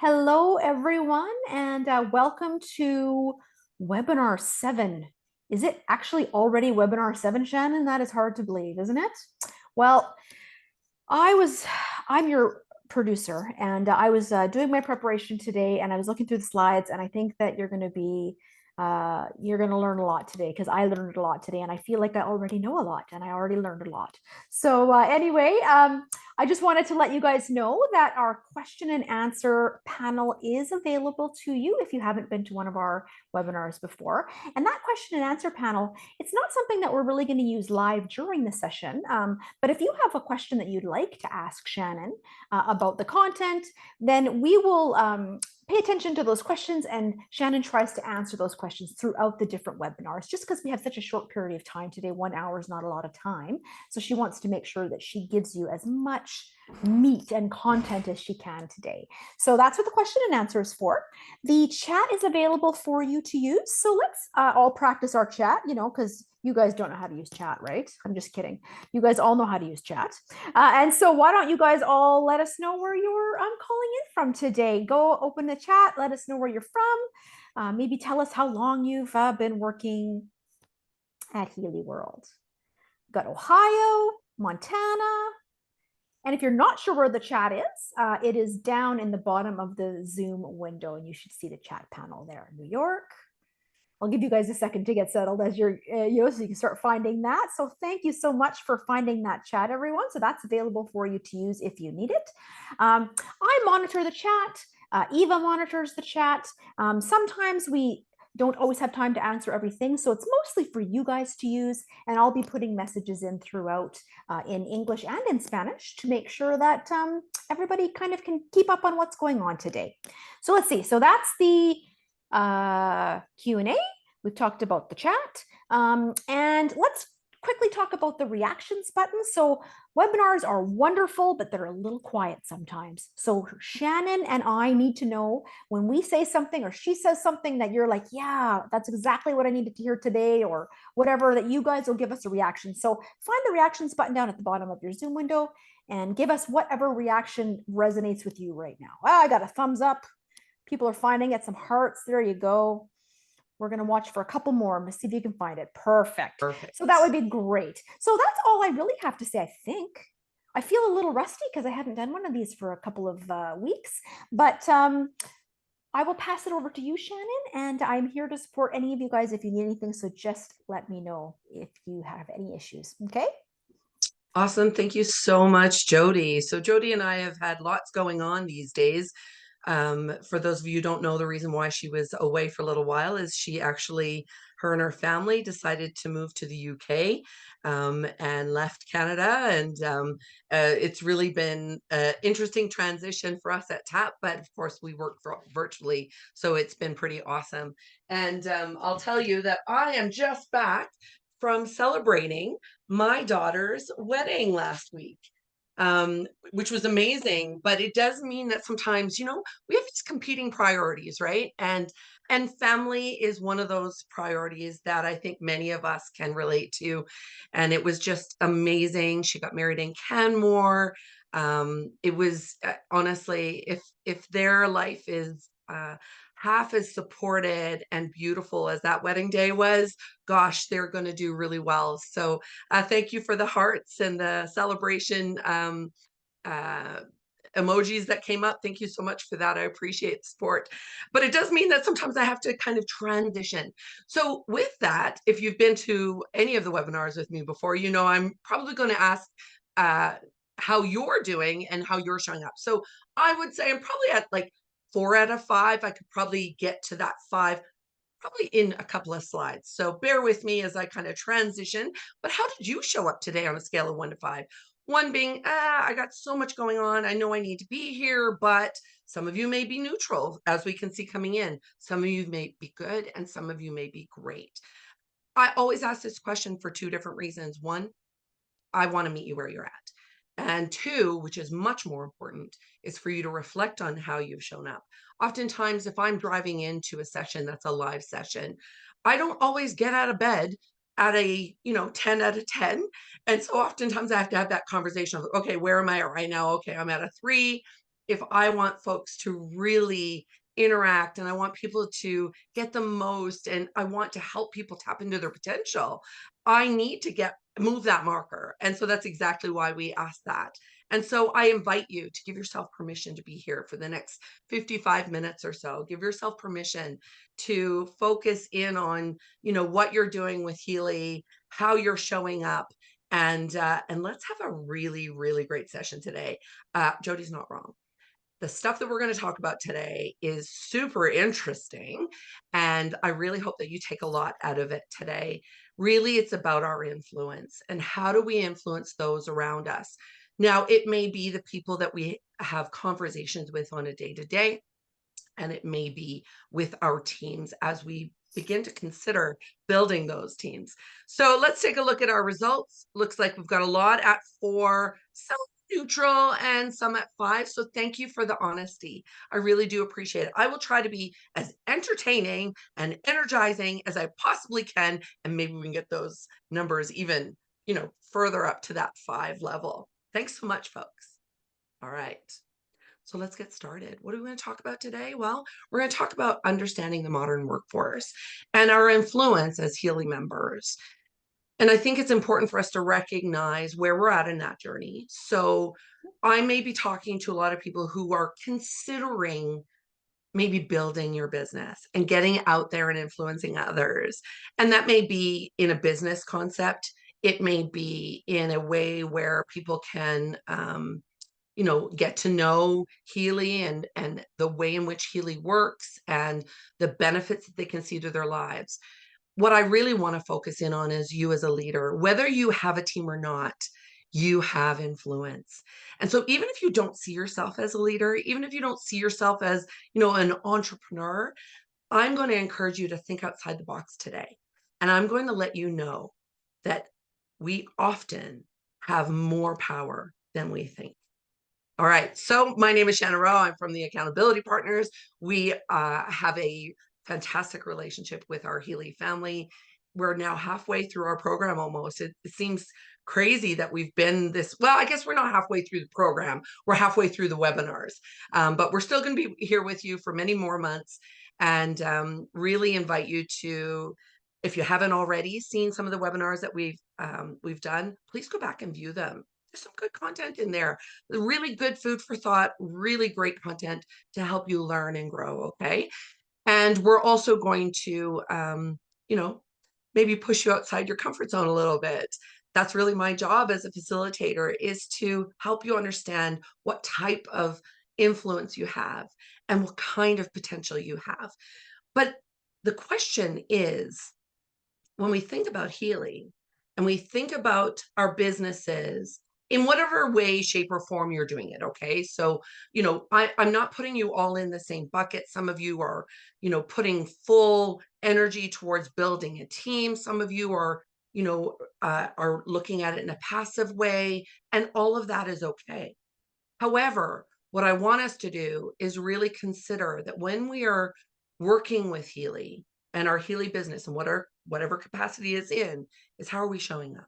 Hello, everyone, and welcome to webinar 7. Is it actually already webinar 7, Shannon? That is hard to believe, isn't it? Well, I'm your producer, and I was doing my preparation today, and I was looking through the slides, and I think that you're going to learn a lot today because I learned a lot today, and I feel like I already know a lot, and I already learned a lot. So anyway, I just wanted to let you guys know that our question and answer panel is available to you if you haven't been to one of our webinars before. And that question and answer panel, it's not something that we're really going to use live during the session, but if you have a question that you'd like to ask Shannon about the content, then we will pay attention to those questions, and Shannon tries to answer those questions throughout the different webinars, just because we have such a short period of time today. 1 hour is not a lot of time. So she wants to make sure that she gives you as much meat and content as she can today. So that's what the question and answer is for. The chat is available for you to use. So let's all practice our chat, because you guys don't know how to use chat, right? I'm just kidding. You guys all know how to use chat. And so why don't you guys all let us know where you're calling in from today? Go open the chat. Let us know where you're from. Maybe tell us how long you've been working at Healy World. We've got Ohio, Montana. And if you're not sure where the chat is, it is down in the bottom of the Zoom window, and you should see the chat panel there. New York. I'll give you guys a second to get settled as you're, so you can start finding that. So thank you so much for finding that chat, everyone. So that's available for you to use if you need it. I monitor the chat. Eva monitors the chat. Sometimes we don't always have time to answer everything, so it's mostly for you guys to use, and I'll be putting messages in throughout in English and in Spanish to make sure that everybody kind of can keep up on what's going on today. So let's see. So that's the Q&A. We've talked about the chat, and let's quickly talk about the reactions button. So webinars are wonderful, but they're a little quiet sometimes. So Shannon and I need to know when we say something or she says something that you're like, yeah, that's exactly what I needed to hear today, or whatever, that you guys will give us a reaction. So find the reactions button down at the bottom of your Zoom window and give us whatever reaction resonates with you right now. I got a thumbs up. People are finding it, some hearts. There you go. We're going to watch for a couple more. Let's see if you can find it. Perfect. So that would be great. So that's all I really have to say, I think. I feel a little rusty because I hadn't done one of these for a couple of weeks, but I will pass it over to you, Shannon, and I'm here to support any of you guys if you need anything. So just let me know if you have any issues. Okay. Awesome. Thank you so much, Jody. So Jody and I have had lots going on these days. For those of you who don't know, the reason why she was away for a little while is her and her family decided to move to the UK and left Canada. And it's really been an interesting transition for us at TAP, but of course we work virtually, so it's been pretty awesome. And I'll tell you that I am just back from celebrating my daughter's wedding last week. Which was amazing, but it does mean that sometimes, we have these competing priorities, right? And family is one of those priorities that I think many of us can relate to. And it was just amazing. She got married in Canmore. It was honestly, if their life is half as supported and beautiful as that wedding day was, gosh, they're going to do really well. So thank you for the hearts and the celebration emojis that came up. Thank you so much for that. I appreciate the support. But it does mean that sometimes I have to kind of transition. So with that, if you've been to any of the webinars with me before, I'm probably going to ask how you're doing and how you're showing up. So I would say I'm probably at like 4 out of 5. I could probably get to that 5 probably in a couple of slides. So bear with me as I kind of transition. But how did you show up today on a scale of 1 to 5? 1 being, I got so much going on. I know I need to be here, but some of you may be neutral, as we can see coming in. Some of you may be good, and some of you may be great. I always ask this question for 2 different reasons. 1, I want to meet you where you're at. And 2, which is much more important, is for you to reflect on how you've shown up. Oftentimes, if I'm driving into a session that's a live session, I don't always get out of bed at a 10 out of 10. And so oftentimes I have to have that conversation of, okay, where am I at right now? Okay, I'm at a 3. if I want folks to really interact and I want people to get the most and I want to help people tap into their potential, I need to move that marker. And so that's exactly why we ask that. And so I invite you to give yourself permission to be here for the next 55 minutes or so. Give yourself permission to focus in on, what you're doing with Healy, how you're showing up, and let's have a really, really great session today. Jody's not wrong. The stuff that we're going to talk about today is super interesting, and I really hope that you take a lot out of it today. Really, it's about our influence and how do we influence those around us. Now, it may be the people that we have conversations with on a day-to-day, and it may be with our teams as we begin to consider building those teams. So let's take a look at our results. Looks like we've got a lot at 4, some neutral, and some at 5. So thank you for the honesty. I really do appreciate it. I will try to be as entertaining and energizing as I possibly can, and maybe we can get those numbers even, further up to that 5 level. Thanks so much, folks. All right. So let's get started. What are we going to talk about today? Well, we're going to talk about understanding the modern workforce and our influence as Healy members. And I think it's important for us to recognize where we're at in that journey. So I may be talking to a lot of people who are considering maybe building your business and getting out there and influencing others. And that may be in a business concept. It may be in a way where people can get to know Healy and the way in which Healy works and the benefits that they can see to their lives. What I really want to focus in on is you as a leader. Whether you have a team or not, you have influence. And so even if you don't see yourself as a leader, even if you don't see yourself as, an entrepreneur, I'm going to encourage you to think outside the box today. And I'm going to let you know that we often have more power than we think. All right. So my name is Shannon Rheault. I'm from the Accountability Partners. We have a fantastic relationship with our Healy family. We're now halfway through our program almost. It seems crazy that we've been well, I guess we're not halfway through the program. We're halfway through the webinars, but we're still going to be here with you for many more months, and really invite you to, if you haven't already seen some of the webinars that we've done, please go back and view them. There's some good content in there, really good food for thought, really great content to help you learn and grow. Okay. And we're also going to, maybe push you outside your comfort zone a little bit. That's really my job as a facilitator, is to help you understand what type of influence you have and what kind of potential you have. But the question is, when we think about Healy and we think about our businesses in whatever way, shape, or form you're doing it, okay? So, I'm not putting you all in the same bucket. Some of you are, putting full energy towards building a team. Some of you are looking at it in a passive way, and all of that is okay. However, what I want us to do is really consider that when we are working with Healy and our Healy business and whatever capacity is in, is how are we showing up?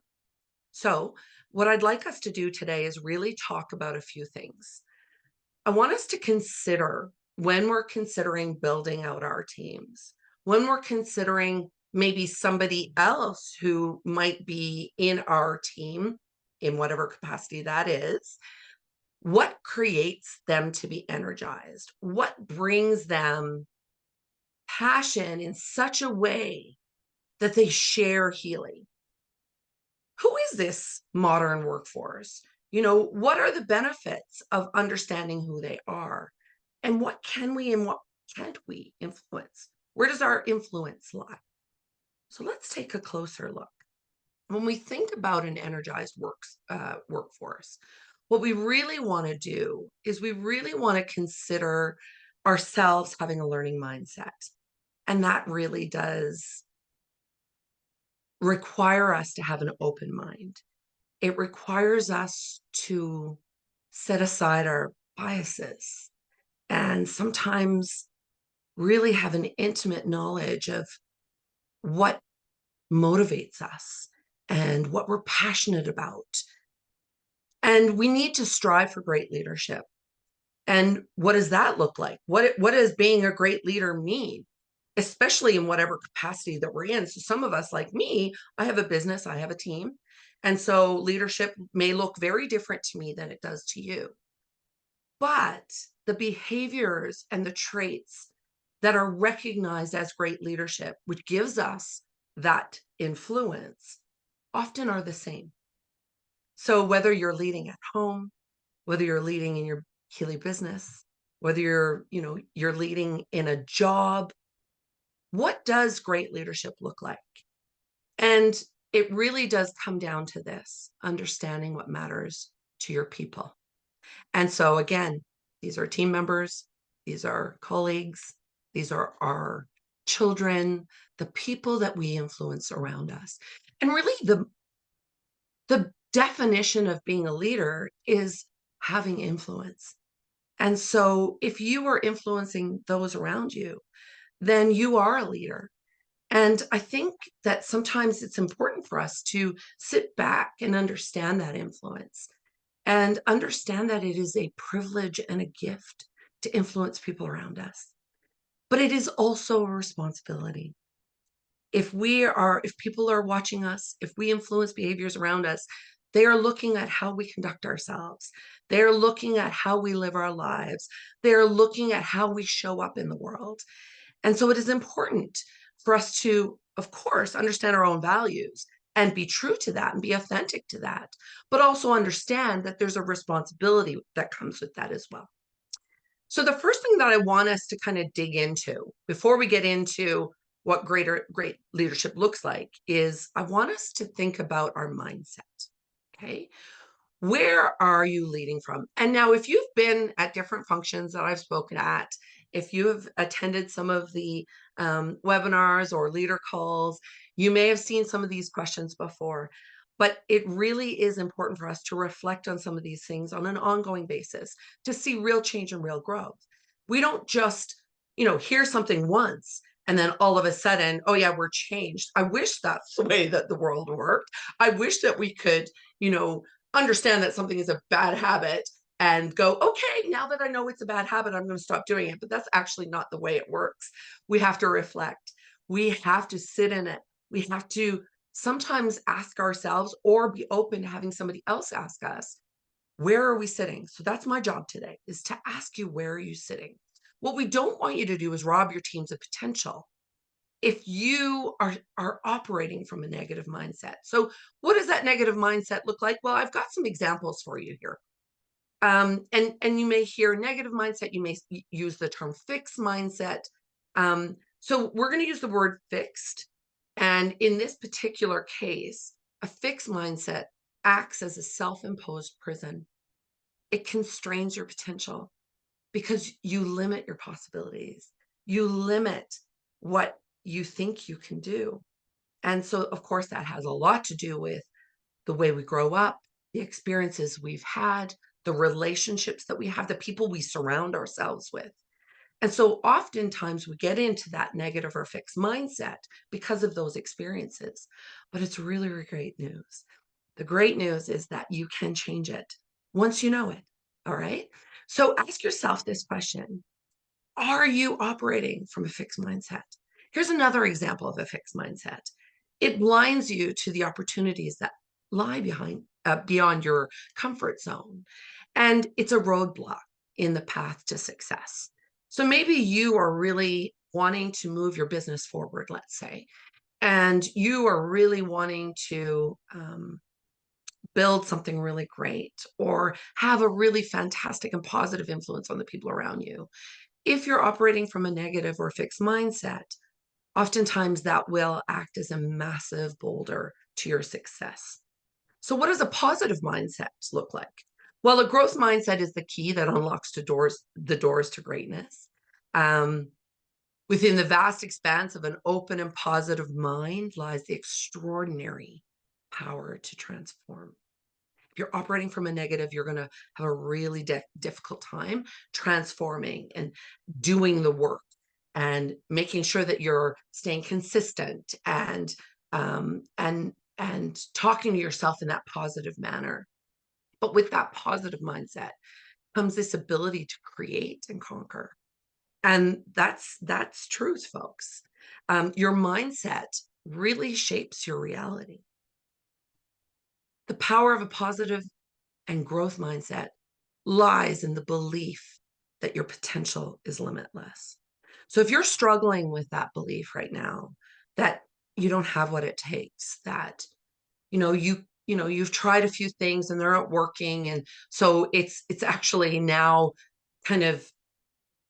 So what I'd like us to do today is really talk about a few things. I want us to consider, when we're considering building out our teams, when we're considering maybe somebody else who might be in our team in whatever capacity that is, what creates them to be energized? What brings them passion in such a way that they share Healy? Who is this modern workforce? What are the benefits of understanding who they are? And what can we and what can't we influence? Where does our influence lie? So let's take a closer look. When we think about an energized workforce, what we really want to do is we really want to consider ourselves having a learning mindset. And that really does require us to have an open mind. It requires us to set aside our biases and sometimes really have an intimate knowledge of what motivates us and what we're passionate about. And we need to strive for great leadership. And what does that look like? What does being a great leader mean? Especially in whatever capacity that we're in. So some of us, like me, I have a business, I have a team. And so leadership may look very different to me than it does to you. But the behaviors and the traits that are recognized as great leadership, which gives us that influence, often are the same. So whether you're leading at home, whether you're leading in your Healy business, whether you're leading in a job, what does great leadership look like? And it really does come down to this, understanding what matters to your people. And so again, these are team members, these are colleagues, these are our children, the people that we influence around us. And really the definition of being a leader is having influence. And so if you are influencing those around you, then you are a leader. And I think that sometimes it's important for us to sit back and understand that influence and understand that it is a privilege and a gift to influence people around us. But it is also a responsibility. If people are watching us, if we influence behaviors around us, they are looking at how we conduct ourselves. They're looking at how we live our lives. They're looking at how we show up in the world. And so it is important for us to, of course, understand our own values and be true to that and be authentic to that, but also understand that there's a responsibility that comes with that as well. So the first thing that I want us to kind of dig into before we get into what great leadership looks like is I want us to think about our mindset. Okay. Where are you leading from? And now, if you've been at different functions that I've spoken at, if you have attended some of the webinars or leader calls, you may have seen some of these questions before. But it really is important for us to reflect on some of these things on an ongoing basis to see real change and real growth. We don't just, hear something once and then all of a sudden, oh yeah, we're changed. I wish that's the way that the world worked. I wish that we could, understand that something is a bad habit and go, okay, now that I know it's a bad habit, I'm going to stop doing it. But that's actually not the way it works. We have to reflect. We have to sit in it. We have to sometimes ask ourselves or be open to having somebody else ask us, where are we sitting? So that's my job today, is to ask you, where are you sitting? What we don't want you to do is rob your teams of potential if you are operating from a negative mindset. So what does that negative mindset look like? Well, I've got some examples for you here. And you may hear negative mindset, you may use the term fixed mindset. So we're going to use the word fixed. And in this particular case, a fixed mindset acts as a self-imposed prison. It constrains your potential because you limit your possibilities. You limit what you think you can do. And so, of course, that has a lot to do with the way we grow up, the experiences we've had, the relationships that we have, the people we surround ourselves with. And so oftentimes we get into that negative or fixed mindset because of those experiences. But it's really, really great news. The great news is that you can change it once you know it. All right. So ask yourself this question. Are you operating from a fixed mindset? Here's another example of a fixed mindset. It blinds you to the opportunities that lie beyond your comfort zone. And it's a roadblock in the path to success. So maybe you are really wanting to move your business forward, let's say, and you are really wanting to build something really great or have a really fantastic and positive influence on the people around you. If you're operating from a negative or fixed mindset, oftentimes that will act as a massive boulder to your success. So what does a positive mindset look like? Well, a growth mindset is the key that unlocks the doors to greatness. Within the vast expanse of an open and positive mind lies the extraordinary power to transform. If you're operating from a negative, you're going to have a really difficult time transforming and doing the work and making sure that you're staying consistent and talking to yourself in that positive manner. But with that positive mindset, comes this ability to create and conquer. And that's truth, folks. Your mindset really shapes your reality. The power of a positive and growth mindset lies in the belief that your potential is limitless. So if you're struggling with that belief right now, that you don't have what it takes, that you've tried a few things and they're not working, and so it's actually now kind of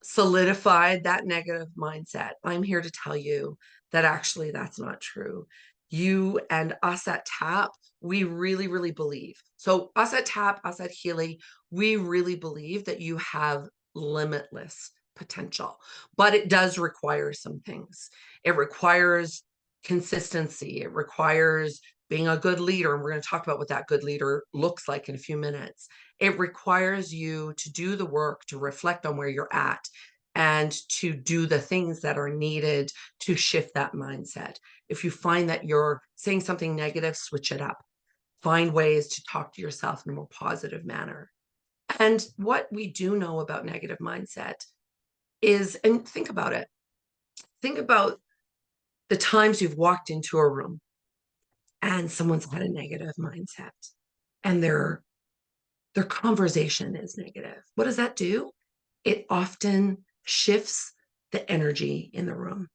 solidified that negative mindset. I'm here to tell you that actually that's not true. You and us at TAP, we really, really believe. So us at TAP, us at Healy, we really believe that you have limitless potential, but it does require some things. It requires consistency. It requires being a good leader. And we're going to talk about what that good leader looks like in a few minutes. It requires you to do the work, to reflect on where you're at, and to do the things that are needed to shift that mindset. If you find that you're saying something negative, switch it up. Find ways to talk to yourself in a more positive manner. And what we do know about negative mindset is, and think about it, think about the times you've walked into a room and someone's had a negative mindset and their conversation is negative. What does that do? It often shifts the energy in the room.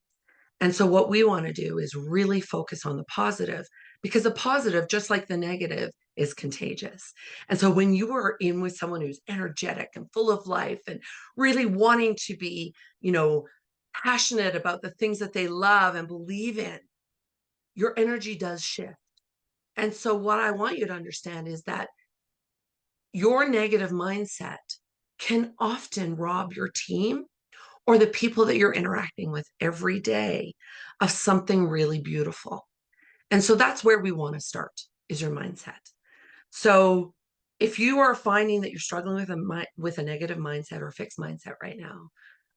And so what we want to do is really focus on the positive, because the positive, just like the negative, is contagious. And so when you are in with someone who's energetic and full of life and really wanting to be, passionate about the things that they love and believe in, your energy does shift. And so what I want you to understand is that your negative mindset can often rob your team or the people that you're interacting with every day of something really beautiful. And so that's where we want to start, is your mindset. So if you are finding that you're struggling with a negative mindset or a fixed mindset right now,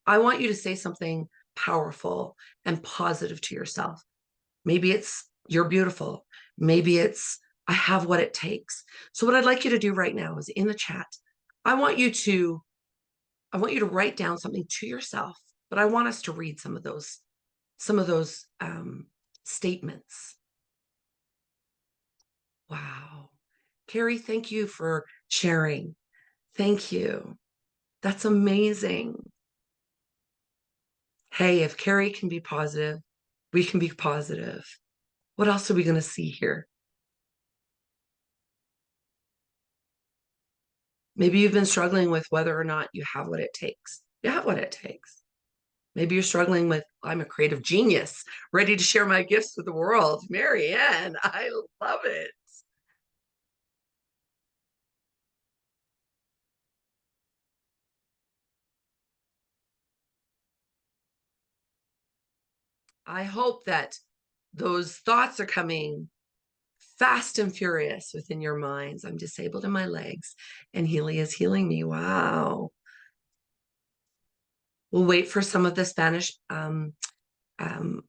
I want you to say something powerful and positive to yourself. Maybe it's you're beautiful. Maybe it's I have what it takes. So what I'd like you to do right now is in the chat, I want you to I want you to write down something to yourself, but I want us to read some of those statements. Wow. Carrie, thank you for sharing. Thank you. That's amazing. Hey, if Carrie can be positive, we can be positive. What else are we going to see here? Maybe you've been struggling with whether or not you have what it takes. You have what it takes. Maybe you're struggling with, I'm a creative genius, ready to share my gifts with the world. Marianne, I love it. I hope that those thoughts are coming fast and furious within your minds. I'm disabled in my legs and Healy is healing me. Wow. We'll wait for some of the Spanish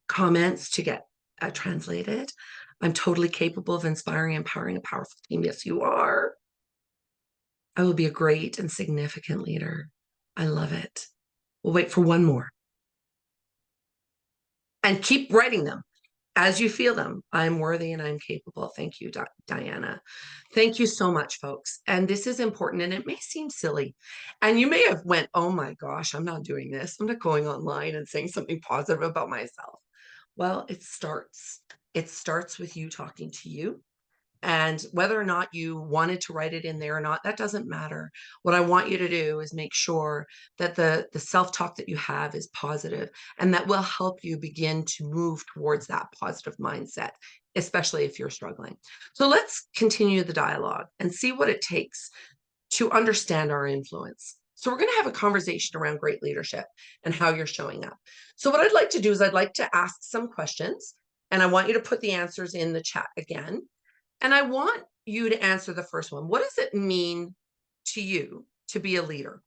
comments to get translated. I'm totally capable of inspiring and empowering a powerful team. Yes, you are. I will be a great and significant leader. I love it. We'll wait for one more. And keep writing them as you feel them. I'm worthy and I'm capable. Thank you, Diana. Thank you so much, folks. And this is important, and it may seem silly. And you may have went, oh my gosh, I'm not doing this. I'm not going online and saying something positive about myself. Well, it starts. It starts with you talking to you. And whether or not you wanted to write it in there or not, that doesn't matter. What I want you to do is make sure that the self-talk that you have is positive, and that will help you begin to move towards that positive mindset, especially if you're struggling. So let's continue the dialogue and see what it takes to understand our influence. So we're going to have a conversation around great leadership and how you're showing up. So what I'd like to do is I'd like to ask some questions, and I want you to put the answers in the chat again. And I want you to answer the first one. What does it mean to you to be a leader?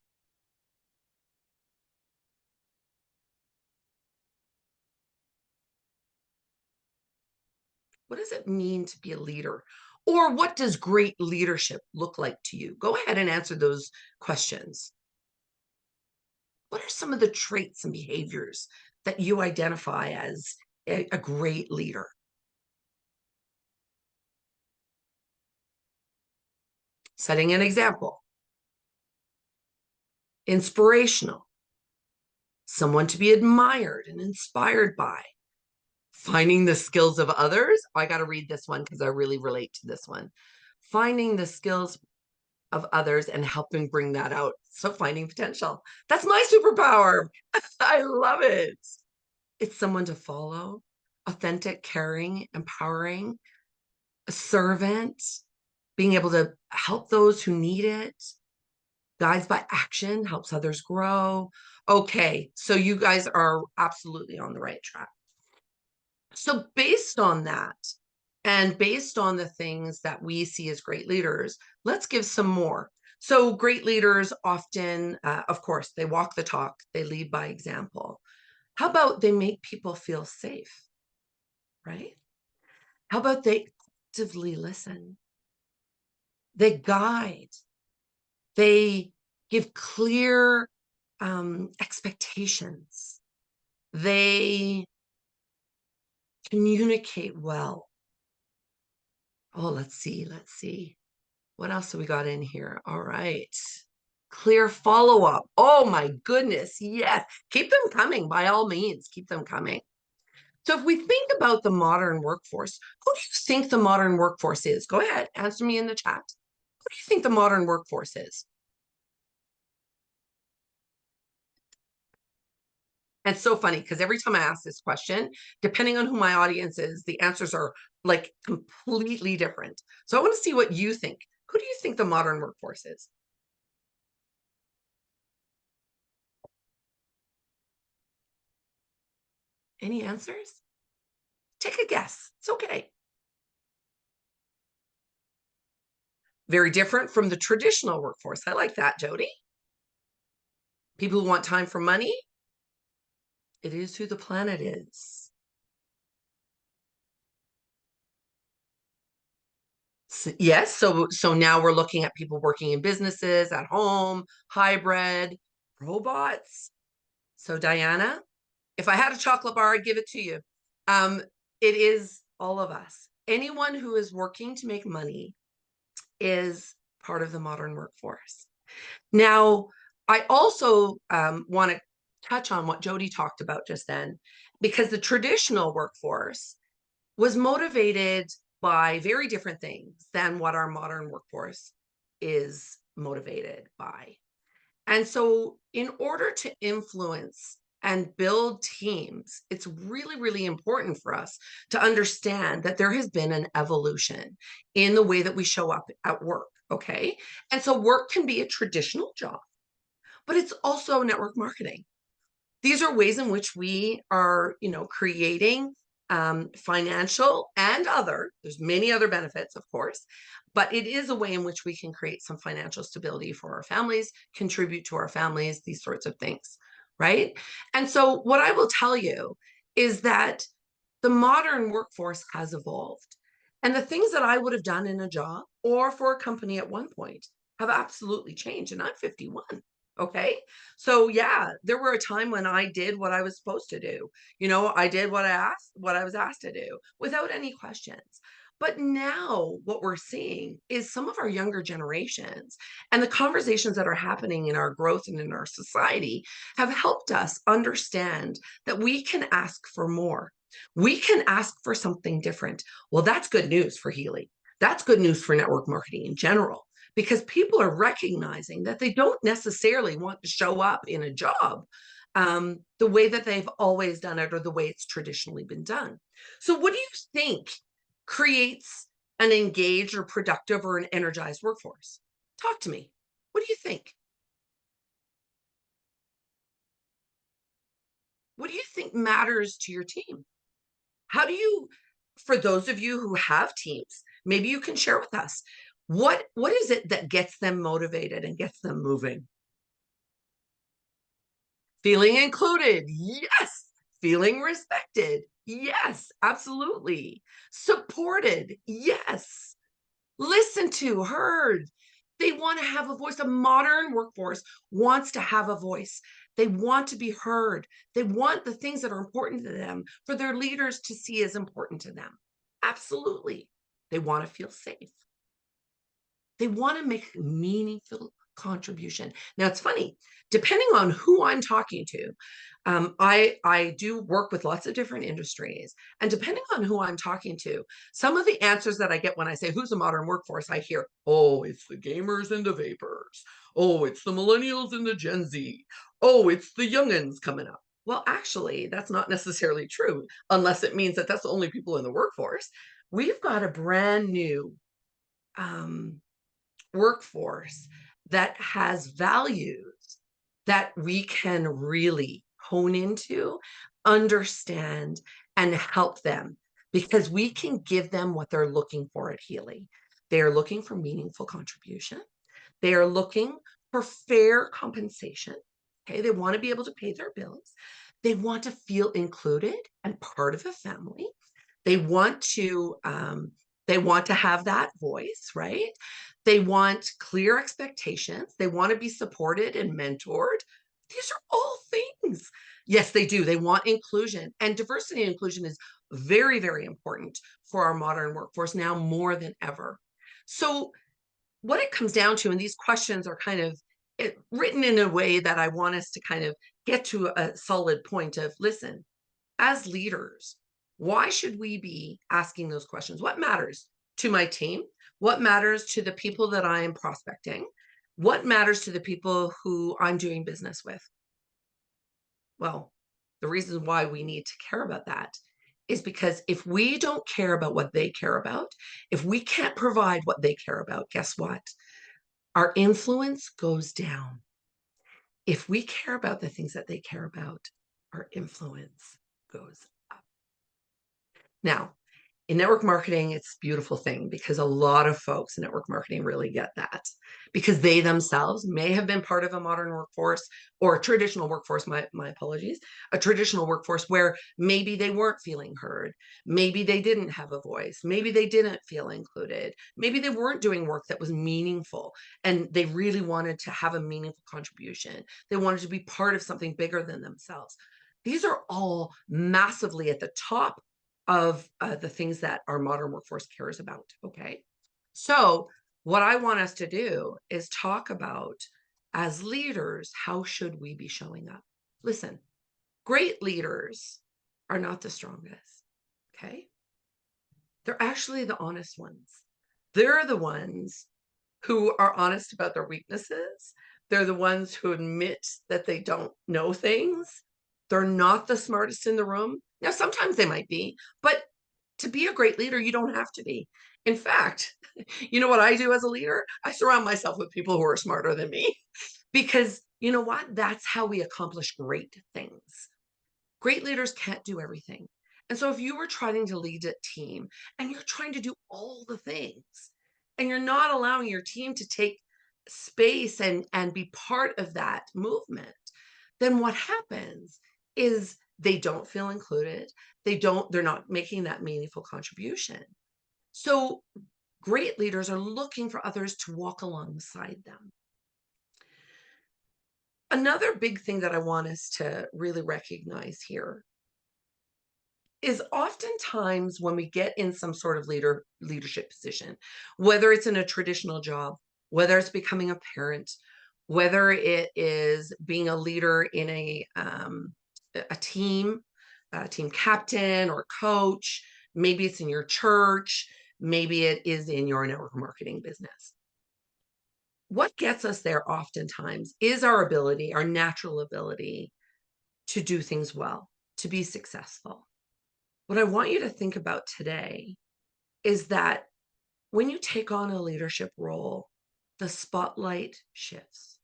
What does it mean to be a leader? Or what does great leadership look like to you? Go ahead and answer those questions. What are some of the traits and behaviors that you identify as a great leader? Setting an example, inspirational, someone to be admired and inspired by, finding the skills of others. I got to read this one because I really relate to this one. Finding the skills of others and helping bring that out. So finding potential. That's my superpower. I love it. It's someone to follow, authentic, caring, empowering, a servant, being able to help those who need it, guides by action, helps others grow. Okay, so you guys are absolutely on the right track. So based on that, and based on the things that we see as great leaders, let's give some more. So great leaders often, of course, they walk the talk, they lead by example. How about they make people feel safe, right? How about they actively listen? They guide, they give clear expectations, they communicate well. Oh, let's see. What else have we got in here? All right. Clear follow-up. Oh my goodness. Yes. Keep them coming by all means. Keep them coming. So if we think about the modern workforce, who do you think the modern workforce is? Go ahead, answer me in the chat. Who do you think the modern workforce is? And it's so funny because every time I ask this question, depending on who my audience is, the answers are like completely different. So I want to see what you think. Who do you think the modern workforce is? Any answers? Take a guess. It's okay. Very different from the traditional workforce. I like that, Jody. People who want time for money. It is who the planet is. So, yes, so now we're looking at people working in businesses, at home, hybrid, robots. So Diana, if I had a chocolate bar, I'd give it to you. Um, it is all of us. Anyone who is working to make money is part of the modern workforce. Now, I also want to touch on what Jody talked about just then, because the traditional workforce was motivated by very different things than what our modern workforce is motivated by. And so, in order to influence and build teams, it's really, really important for us to understand that there has been an evolution in the way that we show up at work. Okay. And so, work can be a traditional job, but it's also network marketing. These are ways in which we are, creating financial and other, there's many other benefits, of course, but it is a way in which we can create some financial stability for our families, contribute to our families, these sorts of things, right? And so what I will tell you is that the modern workforce has evolved. And the things that I would have done in a job or for a company at one point have absolutely changed. And I'm 51. Okay. So yeah, there were a time when I did what I was supposed to do. I did what I was asked to do without any questions. But now what we're seeing is some of our younger generations and the conversations that are happening in our growth and in our society have helped us understand that we can ask for more. We can ask for something different. Well, that's good news for Healy. That's good news for network marketing in general, because people are recognizing that they don't necessarily want to show up in a job the way that they've always done it or the way it's traditionally been done. So, what do you think creates an engaged or productive or an energized workforce? Talk to me. What do you think? What do you think matters to your team? How do you, for those of you who have teams, maybe you can share with us what is it that gets them motivated and gets them moving? Feeling included, yes. Feeling respected, yes, absolutely. Supported, yes. listened to, heard. They want to have a voice. A modern workforce wants to have a voice. They want to be heard. They want the things that are important to them for their leaders to see as important to them. Absolutely. They want to feel safe. They want to make a meaningful contribution. Now it's funny, depending on who I'm talking to, I do work with lots of different industries, and depending on who I'm talking to, some of the answers that I get when I say who's a modern workforce, I hear, oh, it's the gamers and the vapors. Oh, it's the millennials and the Gen Z. Oh, it's the youngins coming up. Well, actually, that's not necessarily true, unless it means that that's the only people in the workforce. We've got a brand new um, workforce that has values that we can really hone into, understand, and help them, because we can give them what they're looking for at Healy. They are looking for meaningful contribution. They are looking for fair compensation. Okay, they want to be able to pay their bills. They want to feel included and part of a family. They want to have that voice, right? They want clear expectations. They want to be supported and mentored. These are all things. Yes, they do. They want inclusion, and diversity and inclusion is very, very important for our modern workforce now more than ever. So what it comes down to, and these questions are kind of written in a way that I want us to kind of get to a solid point of, listen, as leaders, why should we be asking those questions? What matters to my team? What matters to the people that I am prospecting? What matters to the people who I'm doing business with? Well, the reason why we need to care about that is because if we don't care about what they care about, if we can't provide what they care about, guess what? Our influence goes down. If we care about the things that they care about, our influence goes up. Now, in network marketing, it's a beautiful thing because a lot of folks in network marketing really get that, because they themselves may have been part of a modern workforce or a traditional workforce, my apologies, a traditional workforce where maybe they weren't feeling heard. Maybe they didn't have a voice. Maybe they didn't feel included. Maybe they weren't doing work that was meaningful and they really wanted to have a meaningful contribution. They wanted to be part of something bigger than themselves. These are all massively at the top of the things that our modern workforce cares about. Okay. So, what I want us to do is talk about, as leaders, how should we be showing up? Listen, great leaders are not the strongest. Okay. They're actually the honest ones. They're the ones who are honest about their weaknesses. They're the ones who admit that they don't know things. They're not the smartest in the room. Now, sometimes they might be, but to be a great leader, you don't have to be. In fact, you know what I do as a leader? I surround myself with people who are smarter than me, because you know what? That's how we accomplish great things. Great leaders can't do everything. And so if you were trying to lead a team and you're trying to do all the things and you're not allowing your team to take space and be part of that movement, then what happens is they don't feel included. They're not making that meaningful contribution. So great leaders are looking for others to walk alongside them. Another big thing that I want us to really recognize here is oftentimes when we get in some sort of leadership position, whether it's in a traditional job, whether it's becoming a parent, whether it is being a leader in a team, a team captain or coach, maybe it's in your church, maybe it is in your network marketing business. What gets us there oftentimes is our ability, our natural ability to do things well, to be successful. What I want you to think about today is that when you take on a leadership role, the spotlight shifts.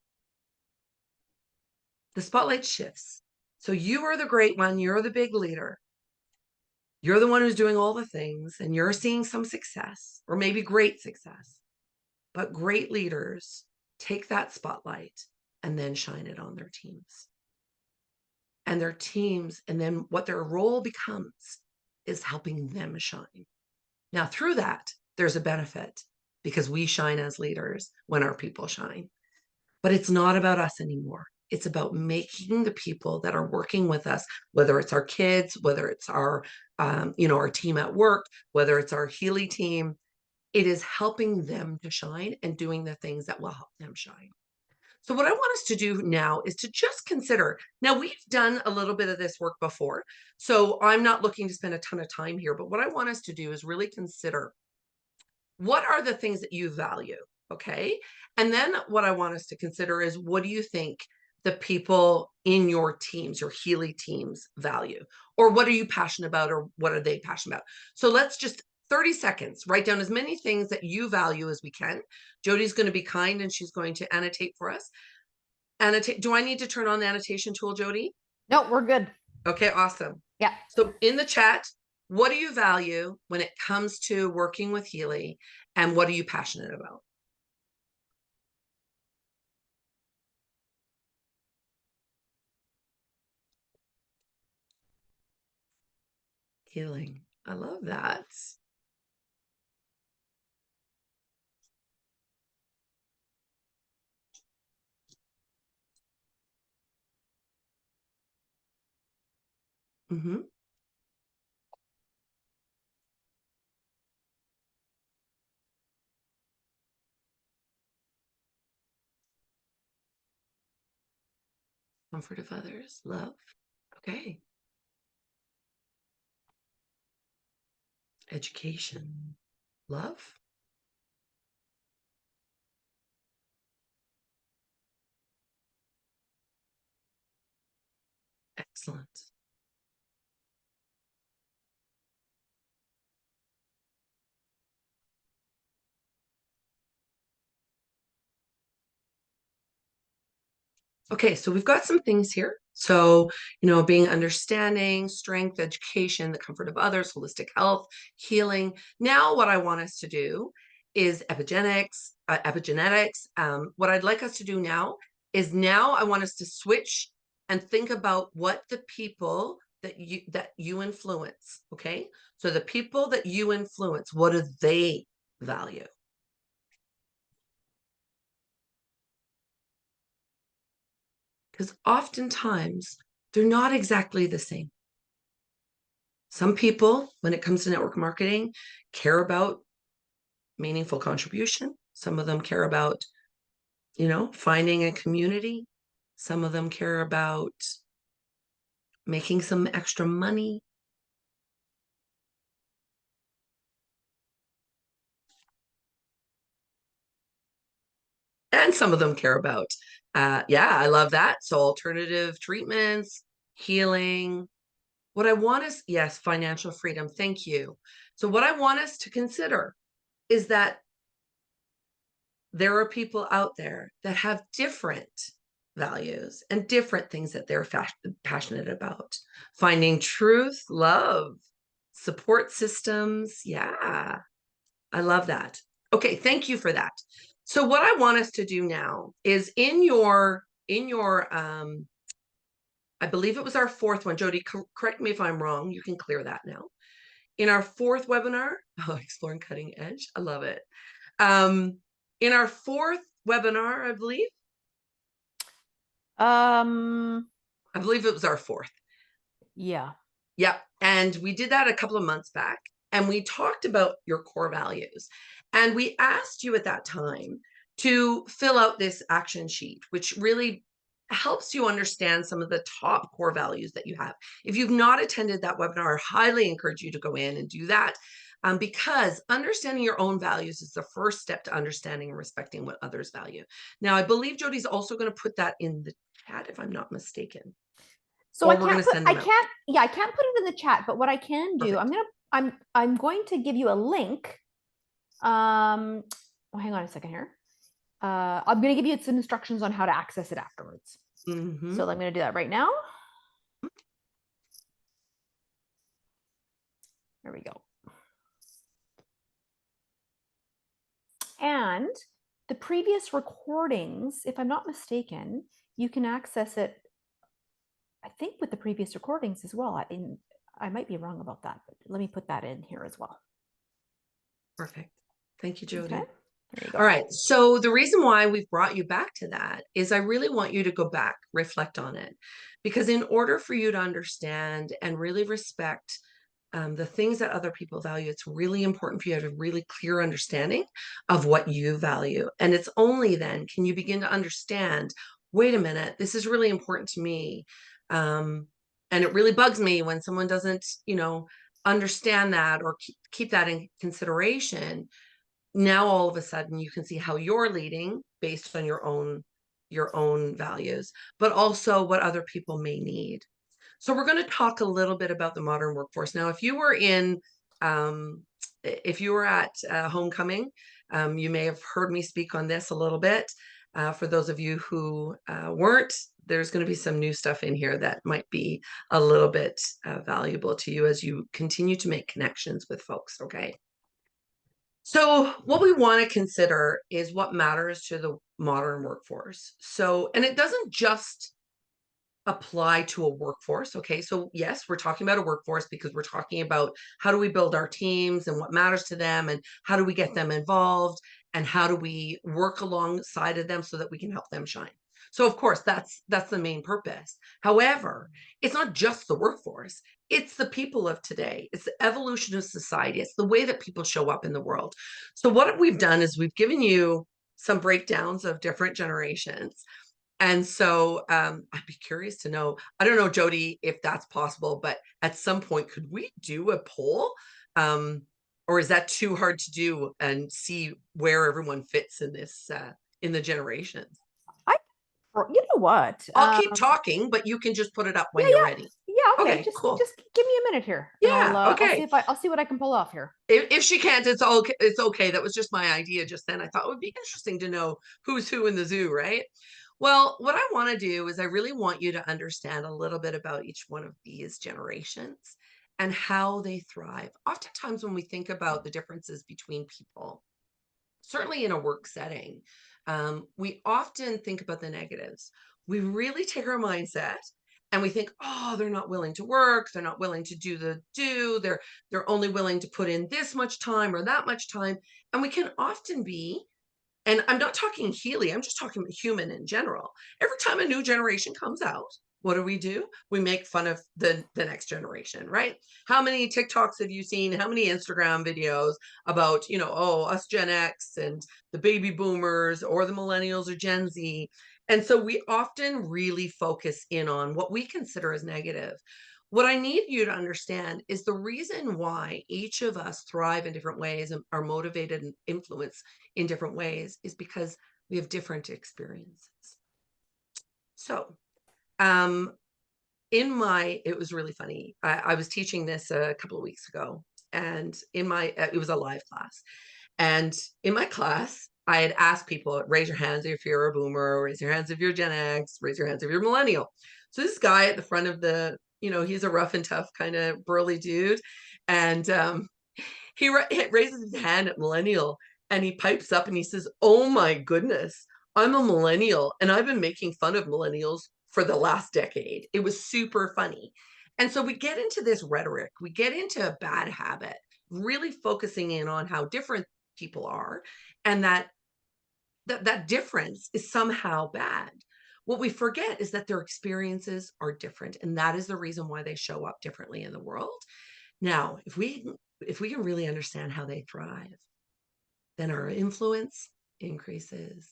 The spotlight shifts. So you are the great one, you're the big leader. You're the one who's doing all the things, and you're seeing some success, or maybe great success. But great leaders take that spotlight and then shine it on their teams. And their teams, and then what their role becomes is helping them shine. Now, through that, there's a benefit, because we shine as leaders when our people shine. But it's not about us anymore. It's about making the people that are working with us, whether it's our kids, whether it's our, our team at work, whether it's our Healy team, it is helping them to shine and doing the things that will help them shine. So what I want us to do now is to just consider, now we've done a little bit of this work before, so I'm not looking to spend a ton of time here, but what I want us to do is really consider what are the things that you value, okay? And then what I want us to consider is, what do you think the people in your teams, your Healy teams, value? Or what are you passionate about, or what are they passionate about? So let's just 30 seconds, write down as many things that you value as we can. Jody's going to be kind and she's going to annotate for us. Annotate. Do I need to turn on the annotation tool, Jody? No, we're good. Okay, awesome. Yeah. So in the chat, what do you value when it comes to working with Healy, and what are you passionate about? Healing. I love that. Mm-hmm. Comfort of others. Love. Okay. Education. Love. Excellent. Okay, so we've got some things here. So, being understanding, strength, education, the comfort of others, holistic health, healing. Now, what I want us to do is epigenetics. What I'd like us to do now is, I want us to switch and think about what the people that you influence. Okay, so the people that you influence, what do they value? Because oftentimes they're not exactly the same. Some people, when it comes to network marketing, care about meaningful contribution. Some of them care about, finding a community. Some of them care about making some extra money. And some of them care about, I love that. So alternative treatments, healing. What I want is, yes, financial freedom. Thank you. So what I want us to consider is that there are people out there that have different values and different things that they're passionate about. Finding truth, love, support systems. Yeah, I love that. Okay, thank you for that. So what I want us to do now is, in your I believe it was our fourth one. Jody, correct me if I'm wrong. You can clear that now. In our fourth webinar, exploring cutting edge. I love it. In our fourth webinar, I believe it was our fourth. Yeah. Yep. And we did that a couple of months back, and we talked about your core values. And we asked you at that time to fill out this action sheet, which really helps you understand some of the top core values that you have. If you've not attended that webinar, I highly encourage you to go in and do that, because understanding your own values is the first step to understanding and respecting what others value. Now, I believe Jody's also going to put that in the chat, if I'm not mistaken. So I can't put, I can't put it in the chat, but what I can do, Perfect. I'm going to give you a link. Hang on a second here. I'm going to give you some instructions on how to access it afterwards. Mm-hmm. So I'm going to do that right now. There we go. And the previous recordings, if I'm not mistaken, you can access it, I think, with the previous recordings as well. I might be wrong about that, but let me put that in here as well. Perfect. Thank you, Jody. Okay. There you All go. right. So the reason why we've brought you back to that is I really want you to go back, reflect on it, because in order for you to understand and really respect the things that other people value, it's really important for you to have a really clear understanding of what you value. And it's only then can you begin to understand, wait a minute, this is really important to me. And it really bugs me when someone doesn't, understand that or keep that in consideration. Now all of a sudden you can see how you're leading based on your own values, but also what other people may need. So we're going to talk a little bit about the modern workforce. Now, if you were at homecoming, you may have heard me speak on this a little bit. For those of you who weren't, there's going to be some new stuff in here that might be a little bit valuable to you as you continue to make connections with folks. Okay. So what we want to consider is what matters to the modern workforce. So, and it doesn't just apply to a workforce. Okay. So, yes, we're talking about a workforce because we're talking about how do we build our teams and what matters to them and how do we get them involved and how do we work alongside of them so that we can help them shine. So, of course, that's the main purpose. However, it's not just the workforce. It's the people of today. It's the evolution of society. It's the way that people show up in the world. So, what we've done is we've given you some breakdowns of different generations, and so I'd be curious to know, I don't know, Jody, if that's possible, but at some point, could we do a poll? Um, or is that too hard to do and see where everyone fits in this, in the generations? I, you know what? I'll keep talking, but you can just put it up Yeah, when you're yeah, ready. yeah. Okay, Okay, just cool. just give me a minute here, and Yeah, I'll see okay. if I'll see what I can pull off here. If she can't, it's okay. It's okay. That was just my idea just then. I thought it would be interesting to know who's who in the zoo, right? Well, what I want to do is I really want you to understand a little bit about each one of these generations and how they thrive. Oftentimes, when we think about the differences between people, certainly in a work setting, we often think about the negatives. We really take our mindset and we think, oh, they're not willing to work, they're not willing to they're only willing to put in this much time or that much time. And we can often be, and I'm not talking Healy, I'm just talking human in general. Every time a new generation comes out, what do? We make fun of the next generation, right? How many TikToks have you seen? How many Instagram videos about, oh, us Gen X and the baby boomers or the millennials or Gen Z? And so we often really focus in on what we consider as negative. What I need you to understand is the reason why each of us thrive in different ways and are motivated and influenced in different ways is because we have different experiences. So, um, it was really funny. I was teaching this a couple of weeks ago, and it was a live class. And in my class, I had asked people, raise your hands if you're a boomer, raise your hands if you're Gen X, raise your hands if you're millennial. So this guy at the front of he's a rough and tough kind of burly dude. And he raises his hand at millennial and he pipes up and he says, "Oh my goodness, I'm a millennial and I've been making fun of millennials for the last decade." It was super funny. And so we get into this rhetoric, we get into a bad habit, really focusing in on how different people are and that difference is somehow bad. What we forget is that their experiences are different, and that is the reason why they show up differently in the world. Now, if we can really understand how they thrive, then our influence increases.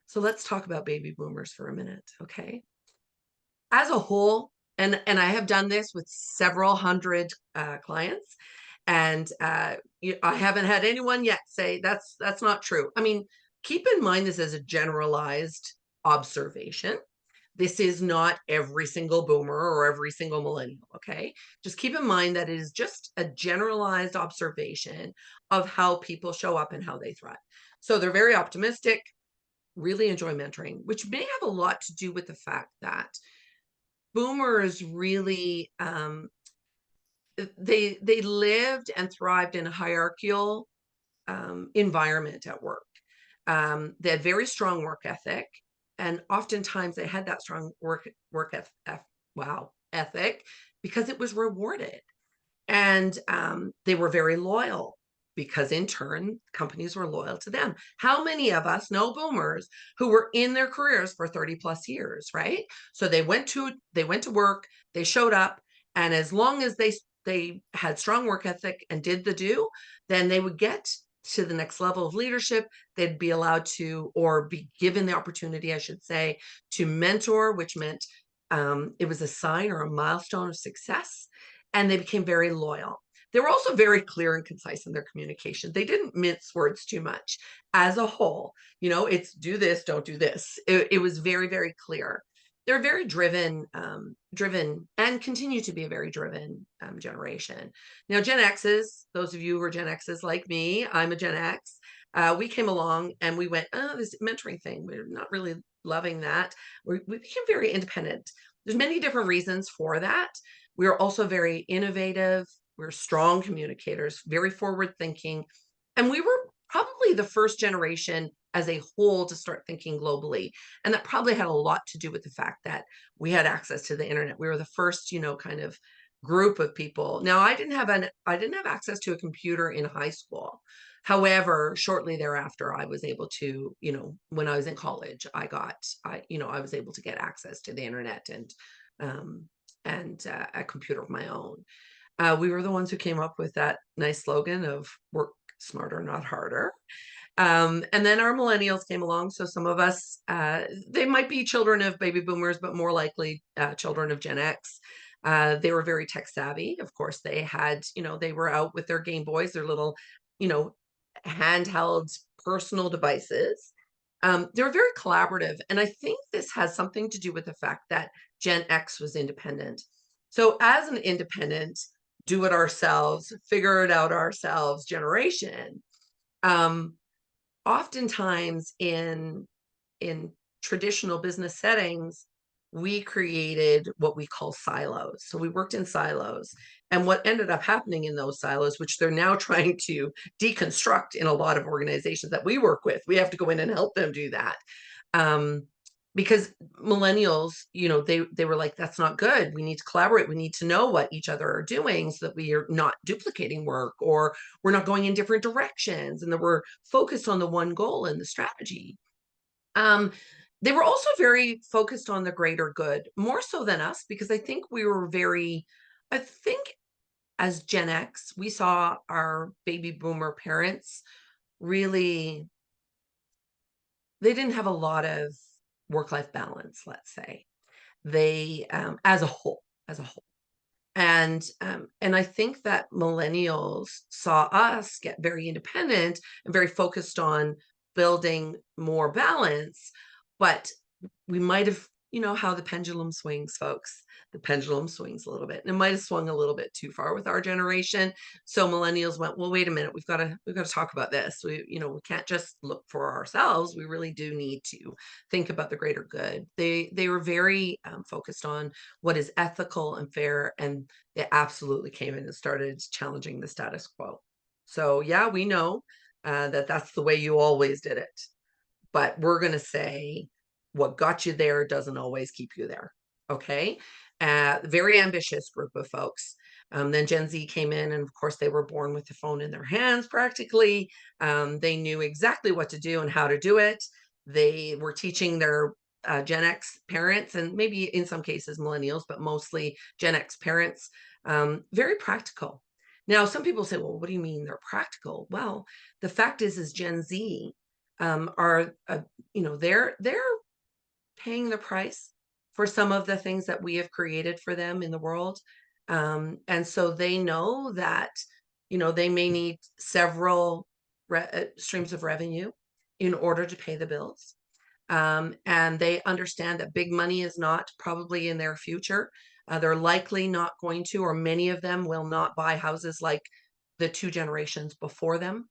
So let's talk about baby boomers for a minute, okay? As a whole, and I have done this with several hundred clients, and I haven't had anyone yet say that's not true. I mean, keep in mind this as a generalized observation. This is not every single boomer or every single millennial, okay? Just keep in mind that it is just a generalized observation of how people show up and how they thrive. So they're very optimistic, really enjoy mentoring, which may have a lot to do with the fact that boomers really they lived and thrived in a hierarchical environment at work. They had very strong work ethic, and oftentimes they had that strong ethic because it was rewarded, and they were very loyal. because in turn, companies were loyal to them. How many of us know boomers who were in their careers for 30 plus years, right? So they went to work, they showed up, and as long as they had strong work ethic and did the do, then they would get to the next level of leadership. They'd be allowed to, or be given the opportunity, I should say, to mentor, which meant it was a sign or a milestone of success, and they became very loyal. They were also very clear and concise in their communication. They didn't mince words too much. As a whole, it's do this, don't do this. It was very, very clear. They're very driven, and continue to be a very driven generation. Now, Gen X's, those of you who are Gen X's like me, I'm a Gen X. We came along and we went, oh, this mentoring thing, we're not really loving that. We became very independent. There's many different reasons for that. We are also very innovative. We're strong communicators, very forward thinking. And we were probably the first generation as a whole to start thinking globally. And that probably had a lot to do with the fact that we had access to the internet. We were the first, kind of group of people. Now, I didn't have access to a computer in high school. However, shortly thereafter, I was able to, when I was in college, I was able to get access to the internet and a computer of my own. We were the ones who came up with that nice slogan of work smarter, not harder. And then our millennials came along. So some of us, they might be children of baby boomers, but more likely children of Gen X. They were very tech savvy. Of course, they had, they were out with their Game Boys, their little, handheld personal devices. They were very collaborative. And I think this has something to do with the fact that Gen X was independent. So as an independent, do it ourselves, figure it out ourselves generation, oftentimes in traditional business settings, we created what we call silos. So we worked in silos. And what ended up happening in those silos, which they're now trying to deconstruct in a lot of organizations that we work with, we have to go in and help them do that. Because millennials, they were like, that's not good. We need to collaborate. We need to know what each other are doing so that we are not duplicating work, or we're not going in different directions, and that we're focused on the one goal and the strategy. They were also very focused on the greater good, more so than us, because I think as Gen X, we saw our baby boomer parents really, they didn't have a lot of work-life balance, let's say. They, as a whole. And I think that millennials saw us get very independent and very focused on building more balance, but we might have, how the pendulum swings, folks. The pendulum swings a little bit, and it might have swung a little bit too far with our generation. So millennials went, well, wait a minute, we've got to talk about this. We can't just look for ourselves. We really do need to think about the greater good. They were very focused on what is ethical and fair, and they absolutely came in and started challenging the status quo. So yeah, we know that that's the way you always did it, but we're going to say what got you there doesn't always keep you there. Okay. Very ambitious group of folks. Then Gen Z came in, and of course they were born with the phone in their hands practically. They knew exactly what to do and how to do it. They were teaching their Gen X parents, and maybe in some cases millennials, but mostly Gen X parents, very practical. Now, some people say, well, what do you mean they're practical? Well, the fact is Gen Z are, they're paying the price for some of the things that we have created for them in the world. And so they know that, they may need several streams of revenue in order to pay the bills. And they understand that big money is not probably in their future. They're likely not going to, or many of them will not buy houses like the two generations before them.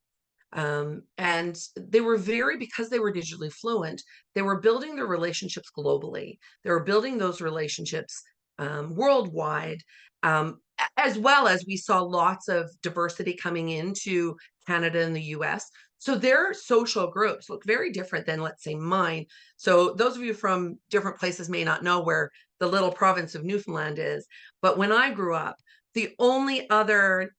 And they were because they were digitally fluent, they were building their relationships globally. They were building those relationships worldwide, as well as we saw lots of diversity coming into Canada and the US. So their social groups look very different than, let's say, mine. So those of you from different places may not know where the little province of Newfoundland is. But when I grew up, the only other,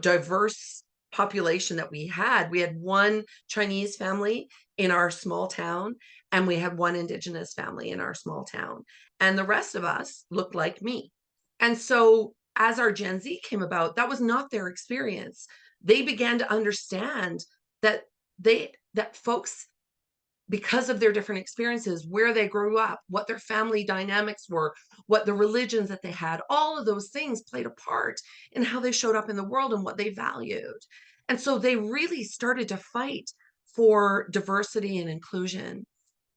diverse population that we had. We had one Chinese family in our small town, and we had one Indigenous family in our small town. And the rest of us looked like me. And so as our Gen Z came about, that was not their experience. They began to understand that that folks, because of their different experiences, where they grew up, what their family dynamics were, what the religions that they had, all of those things played a part in how they showed up in the world and what they valued. And so they really started to fight for diversity and inclusion.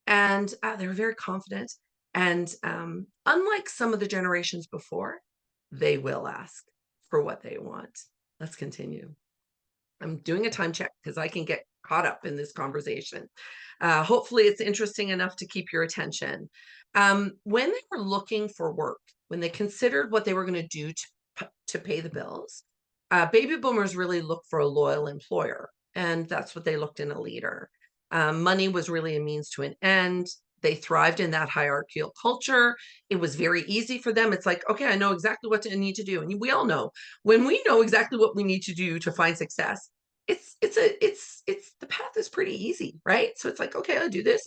And they were very confident. And unlike some of the generations before, they will ask for what they want. Let's continue. I'm doing a time check because I can get caught up in this conversation. Hopefully, it's interesting enough to keep your attention. When they were looking for work, when they considered what they were going to do to pay the bills, baby boomers really looked for a loyal employer, and that's what they looked in a leader. Money was really a means to an end. They thrived in that hierarchical culture. It was very easy for them. It's like, okay, I know exactly what I need to do. And we all know when we know exactly what we need to do to find success, it's the path is pretty easy, right? So it's like, okay, I'll do this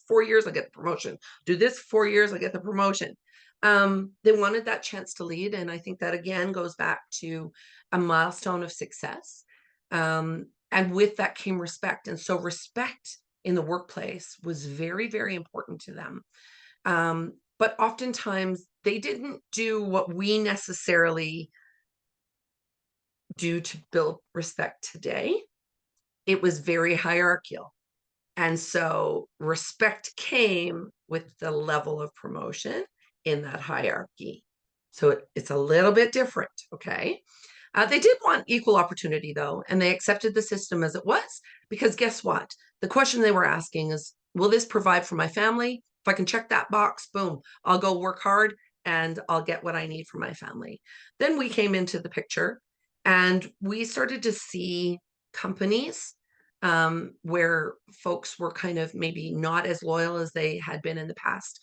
4 years, I'll get the promotion. Do this 4 years, I'll get the promotion. They wanted that chance to lead, and I think that again goes back to a milestone of success. And with that came respect, and so respect in the workplace was very, very important to them. But oftentimes they didn't do what we necessarily do to build respect today. It was very hierarchical. And so respect came with the level of promotion in that hierarchy. So it's a little bit different. Okay. They did want equal opportunity, though, and they accepted the system as it was, because guess what? The question they were asking is, will this provide for my family? If I can check that box, boom, I'll go work hard and I'll get what I need for my family. Then we came into the picture and we started to see companies where folks were kind of maybe not as loyal as they had been in the past.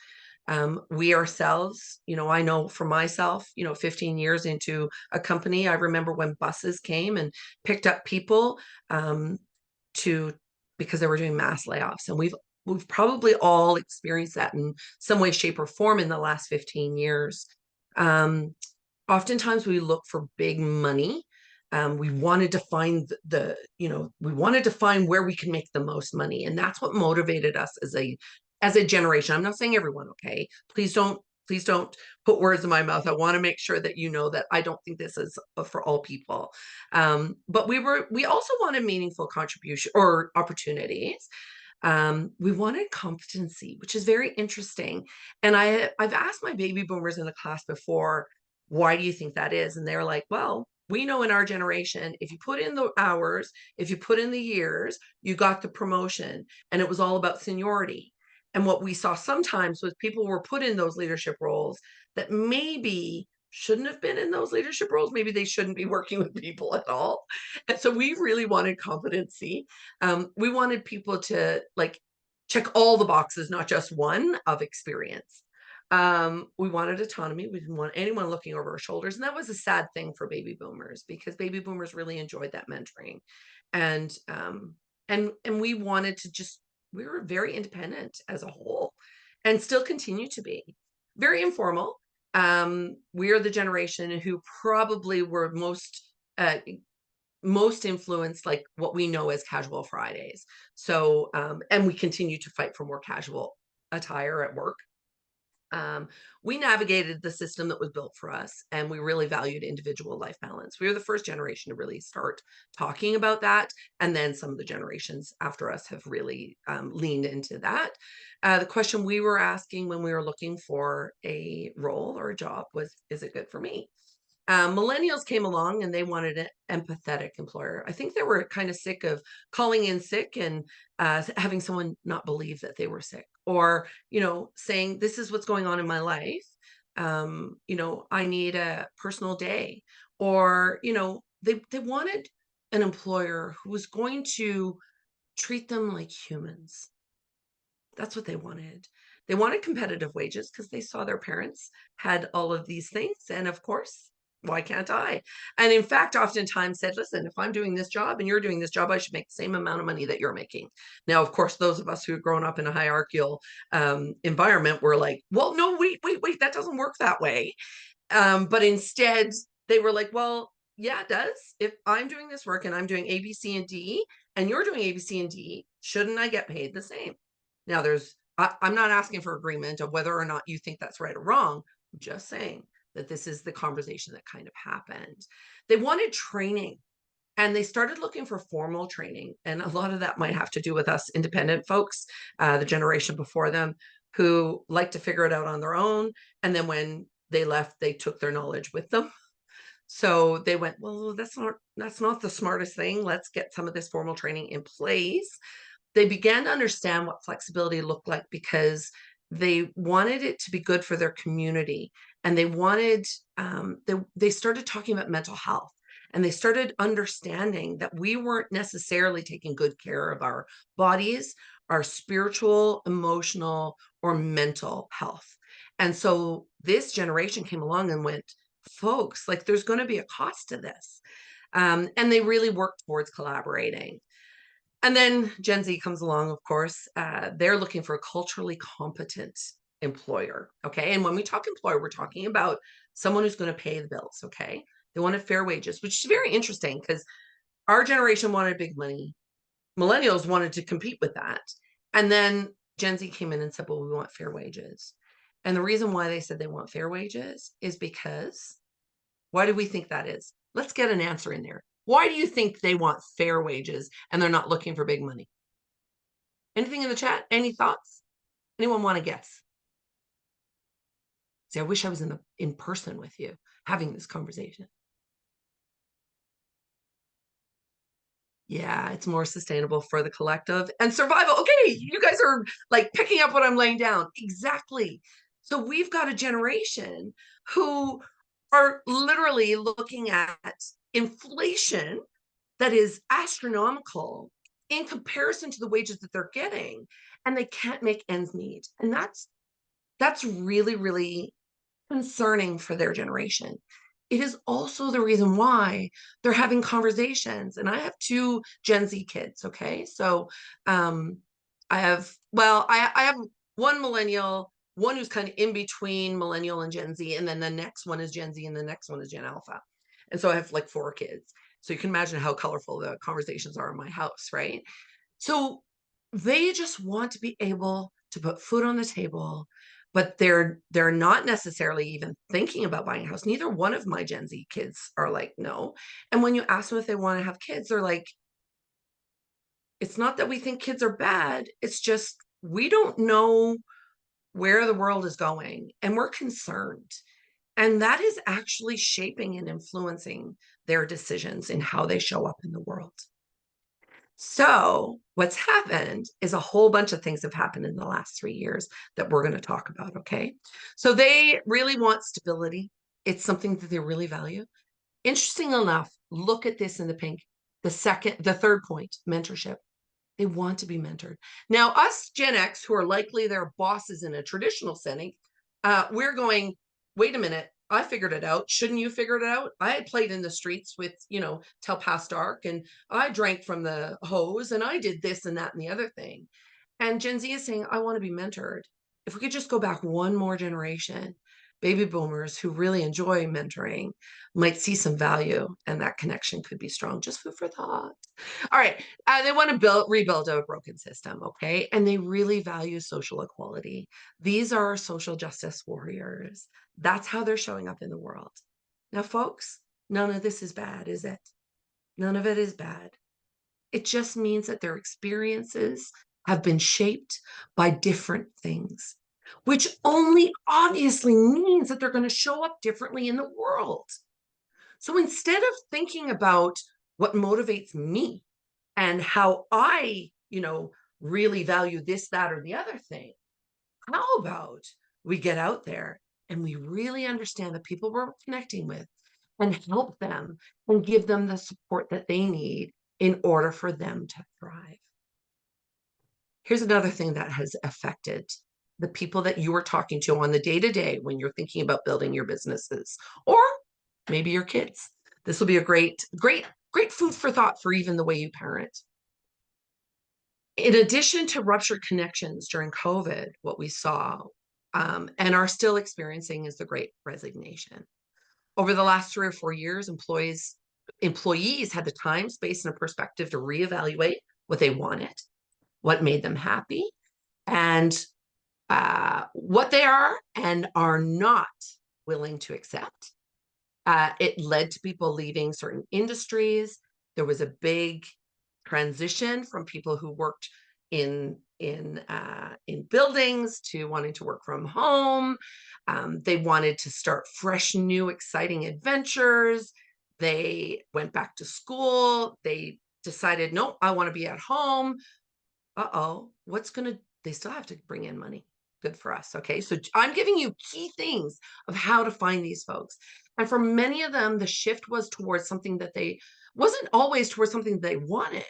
We ourselves, I know for myself, 15 years into a company, I remember when buses came and picked up people to because they were doing mass layoffs, and we've probably all experienced that in some way, shape, or form in the last 15 years. Um, Oftentimes we look for big money. We wanted to find we wanted to find where we can make the most money, and that's what motivated us as a generation. I'm not saying everyone, okay? Please don't put words in my mouth. I want to make sure that you know that I don't think this is for all people. But we also wanted meaningful contribution or opportunities. We wanted competency, which is very interesting. And I've asked my baby boomers in the class before, why do you think that is? And they're like, well, we know in our generation, if you put in the hours, if you put in the years, you got the promotion, and it was all about seniority. And what we saw sometimes was people were put in those leadership roles that maybe shouldn't have been in those leadership roles. Maybe they shouldn't be working with people at all. And so we really wanted competency. We wanted people to like check all the boxes, not just one of experience. We wanted autonomy. We didn't want anyone looking over our shoulders. And that was a sad thing for baby boomers, because baby boomers really enjoyed that mentoring. And and we wanted to we were very independent as a whole and still continue to be. Very informal. We are the generation who probably were most influenced, like what we know as casual Fridays. So and we continue to fight for more casual attire at work. We navigated the system that was built for us, and we really valued individual life balance. We were the first generation to really start talking about that, and then some of the generations after us have really leaned into that. The question we were asking when we were looking for a role or a job was, is it good for me? Millennials came along and they wanted an empathetic employer. I think they were kind of sick of calling in sick and having someone not believe that they were sick, or saying, this is what's going on in my life. I need a personal day, or they wanted an employer who was going to treat them like humans. That's what they wanted. They wanted competitive wages because they saw their parents had all of these things, and of course Why can't I? And in fact, oftentimes said, listen, if I'm doing this job and you're doing this job, I should make the same amount of money that you're making. Now, of course, those of us who have grown up in a hierarchical environment were like, well, no, wait, that doesn't work that way. But instead, they were like, well, yeah, it does. If I'm doing this work and I'm doing A, B, C, and D, and you're doing A, B, C, and D, shouldn't I get paid the same? Now, I'm not asking for agreement of whether or not you think that's right or wrong. I'm just saying that this is the conversation that kind of happened. They wanted training and they started looking for formal training. And a lot of that might have to do with us independent folks, the generation before them, who like to figure it out on their own. And then when they left, they took their knowledge with them. So they went, well, that's not the smartest thing. Let's get some of this formal training in place. They began to understand what flexibility looked like because they wanted it to be good for their community, and they wanted they started talking about mental health, and they started understanding that we weren't necessarily taking good care of our bodies, our spiritual, emotional, or mental health. And so this generation came along and went, folks, like there's going to be a cost to this. And they really worked towards collaborating. And then Gen Z comes along, of course. They're looking for a culturally competent employer. Okay. And when we talk employer, we're talking about someone who's going to pay the bills. Okay. They wanted fair wages, which is very interesting because our generation wanted big money. Millennials wanted to compete with that. And then Gen Z came in and said, well, we want fair wages. And the reason why they said they want fair wages is because why do we think that is? Let's get an answer in there. Why do you think they want fair wages and they're not looking for big money? Anything in the chat? Any thoughts? Anyone want to guess? See, I wish I was in person with you having this conversation. Yeah, it's more sustainable for the collective and survival. Okay, you guys are like picking up what I'm laying down. Exactly. So we've got a generation who are literally looking at inflation that is astronomical in comparison to the wages that they're getting, and they can't make ends meet. And that's really, really concerning for their generation. It is also the reason why they're having conversations. And I have two Gen Z kids. Okay. So I have one millennial, one who's kind of in between millennial and Gen Z. And then the next one is Gen Z and the next one is Gen Alpha. And so I have like 4 kids. So you can imagine how colorful the conversations are in my house, right? So they just want to be able to put food on the table, but they're not necessarily even thinking about buying a house. Neither one of my Gen Z kids are like, no. And when you ask them if they want to have kids, they're like, it's not that we think kids are bad. It's just we don't know where the world is going and we're concerned. And that is actually shaping and influencing their decisions in how they show up in the world. So what's happened is a whole bunch of things have happened in the last 3 years that we're going to talk about. Okay. So they really want stability. It's something that they really value. Interesting enough, look at this in the pink. The third point, mentorship. They want to be mentored. Now, us Gen X, who are likely their bosses in a traditional setting, we're going, wait a minute, I figured it out. Shouldn't you figure it out? I had played in the streets with, till past dark, and I drank from the hose, and I did this and that and the other thing. And Gen Z is saying, I want to be mentored. If we could just go back one more generation, baby boomers who really enjoy mentoring might see some value, and that connection could be strong. Just food for thought. All right. They want to rebuild a broken system. Okay. And they really value social equality. These are social justice warriors. That's how they're showing up in the world. Now, folks, none of this is bad, is it? None of it is bad. It just means that their experiences have been shaped by different things, which only obviously means that they're going to show up differently in the world. So instead of thinking about what motivates me and how I, really value this, that, or the other thing, how about we get out there and we really understand the people we're connecting with and help them and give them the support that they need in order for them to thrive. Here's another thing that has affected the people that you are talking to on the day-to-day when you're thinking about building your businesses or maybe your kids. This will be a great, great, great food for thought for even the way you parent. In addition to ruptured connections during COVID, what we saw and are still experiencing is the great resignation. Over the last 3 or 4 years, employees had the time, space, and a perspective to reevaluate what they wanted, what made them happy, and what they are and are not willing to accept. It led to people leaving certain industries. There was a big transition from people who worked in buildings to wanting to work from home. They wanted to start fresh, new, exciting adventures. They went back to school. They decided, no, I want to be at home. They still have to bring in money. Good for us. Okay. So I'm giving you key things of how to find these folks. And for many of them, the shift was towards something that wasn't always towards something they wanted,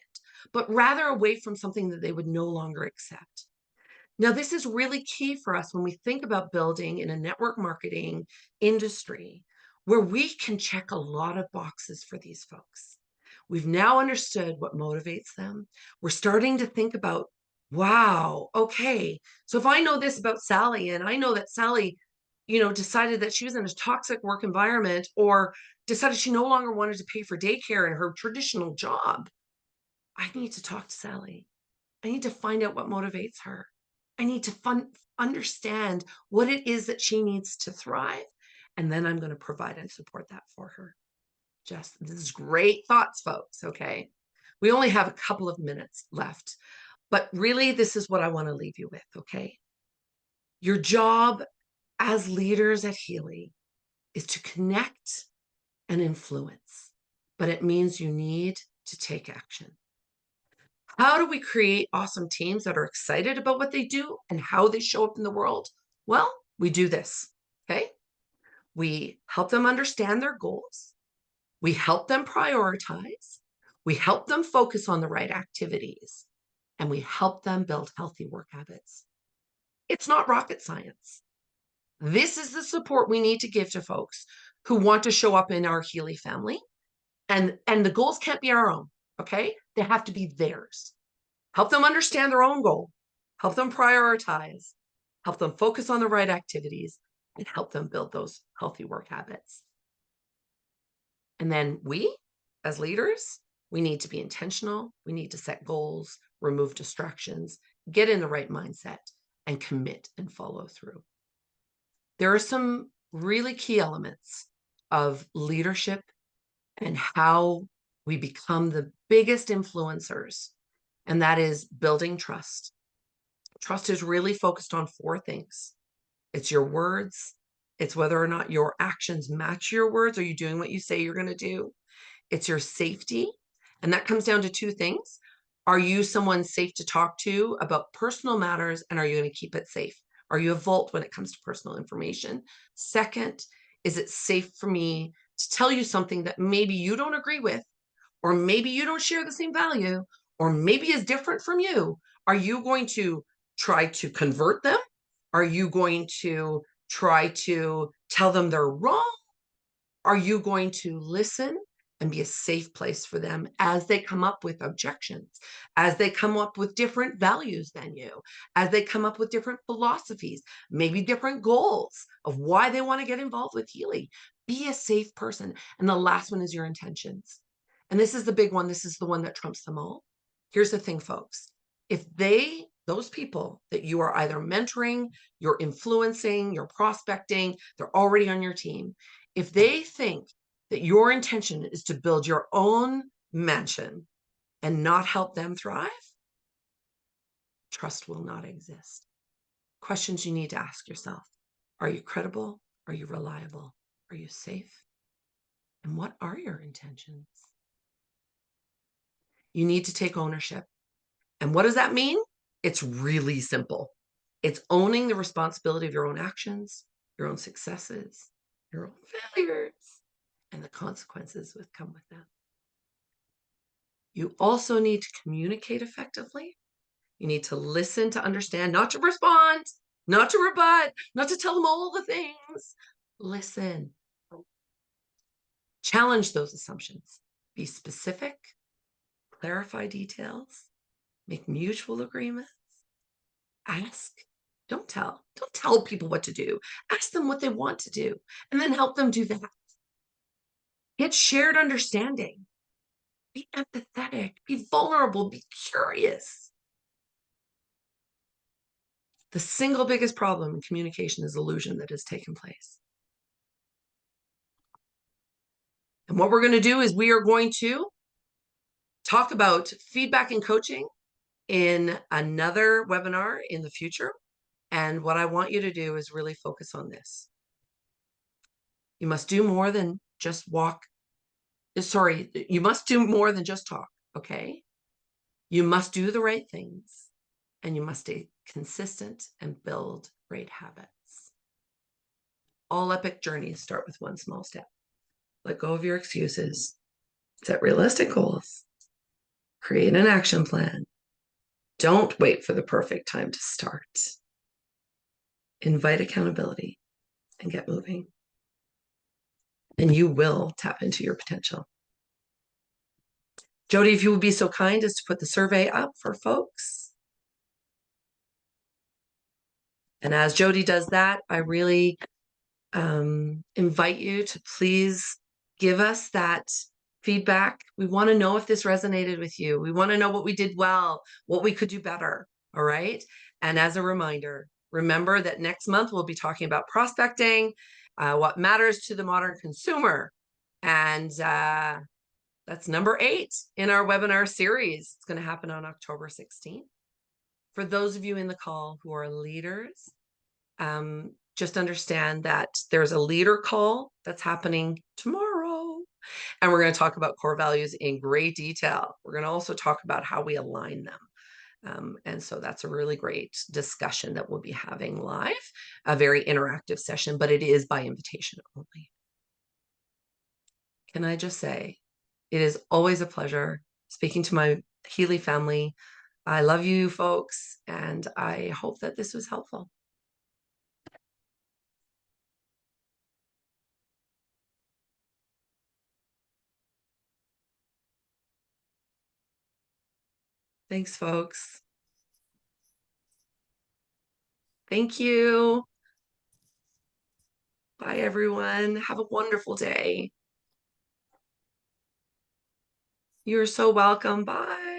but rather away from something that they would no longer accept. Now, this is really key for us when we think about building in a network marketing industry where we can check a lot of boxes for these folks. We've now understood what motivates them. We're starting to think about, wow, okay, so if I know this about Sally and I know that Sally, decided that she was in a toxic work environment or decided she no longer wanted to pay for daycare in her traditional job, I need to talk to Sally. I need to find out what motivates her. I need to understand what it is that she needs to thrive. And then I'm going to provide and support that for her. This is great thoughts, folks. Okay. We only have a couple of minutes left, but really, this is what I want to leave you with. Okay. Your job as leaders at Healy is to connect and influence, but it means you need to take action. How do we create awesome teams that are excited about what they do and how they show up in the world? Well, we do this. Okay. We help them understand their goals. We help them prioritize. We help them focus on the right activities. And we help them build healthy work habits. It's not rocket science. This is the support we need to give to folks who want to show up in our Healy family. And the goals can't be our own. Okay. They have to be theirs. Help them understand their own goal, help them prioritize, help them focus on the right activities, and help them build those healthy work habits. And then we, as leaders, we need to be intentional. We need to set goals, remove distractions, get in the right mindset, and commit and follow through. There are some really key elements of leadership and how we become the biggest influencers, and that is building trust. Trust is really focused on 4 things. It's your words. It's whether or not your actions match your words. Are you doing what you say you're going to do? It's your safety. And that comes down to 2 things. Are you someone safe to talk to about personal matters? And are you going to keep it safe? Are you a vault when it comes to personal information? Second, is it safe for me to tell you something that maybe you don't agree with, or maybe you don't share the same value, or maybe is different from you? Are you going to try to convert them? Are you going to try to tell them they're wrong? Are you going to listen and be a safe place for them as they come up with objections, as they come up with different values than you, as they come up with different philosophies, maybe different goals of why they want to get involved with Healy? Be a safe person. And the last one is your intentions. And this is the big one. This is the one that trumps them all. Here's the thing, folks. If those people that you are either mentoring, you're influencing, you're prospecting, they're already on your team, if they think that your intention is to build your own mansion and not help them thrive, trust will not exist. Questions you need to ask yourself. Are you credible? Are you reliable? Are you safe? And what are your intentions? You need to take ownership. And what does that mean? It's really simple. It's owning the responsibility of your own actions, your own successes, your own failures, and the consequences that come with them. You also need to communicate effectively. You need to listen to understand, not to respond, not to rebut, not to tell them all the things. Listen. Challenge those assumptions. Be specific, clarify details, make mutual agreements. Ask, don't tell. Don't tell people what to do. Ask them what they want to do, and then help them do that. Get shared understanding. Be empathetic. Be vulnerable. Be curious. The single biggest problem in communication is illusion that has taken place. And what we're going to do is we are going to talk about feedback and coaching in another webinar in the future. And what I want you to do is really focus on this. You must do more than just walk. Sorry, you must do more than just talk, okay? You must do the right things, and you must stay consistent and build great habits. All epic journeys start with one small step. Let go of your excuses. Set realistic goals. Create an action plan. Don't wait for the perfect time to start. Invite accountability and get moving. And you will tap into your potential. Jody, if you would be so kind as to put the survey up for folks. And as Jody does that, I really invite you to please give us that feedback. We want to know if this resonated with you. We want to know what we did well, what we could do better. All right. And as a reminder, remember that next month we'll be talking about prospecting, what matters to the modern consumer. And that's number 8 in our webinar series. It's going to happen on October 16th. For those of you in the call who are leaders, just understand that there's a leader call that's happening tomorrow. And we're going to talk about core values in great detail. We're going to also talk about how we align them. And so that's a really great discussion that we'll be having live, a very interactive session, but it is by invitation only. Can I just say, it is always a pleasure speaking to my Healy family. I love you folks, and I hope that this was helpful. Thanks, folks. Thank you. Bye, everyone. Have a wonderful day. You're so welcome. Bye.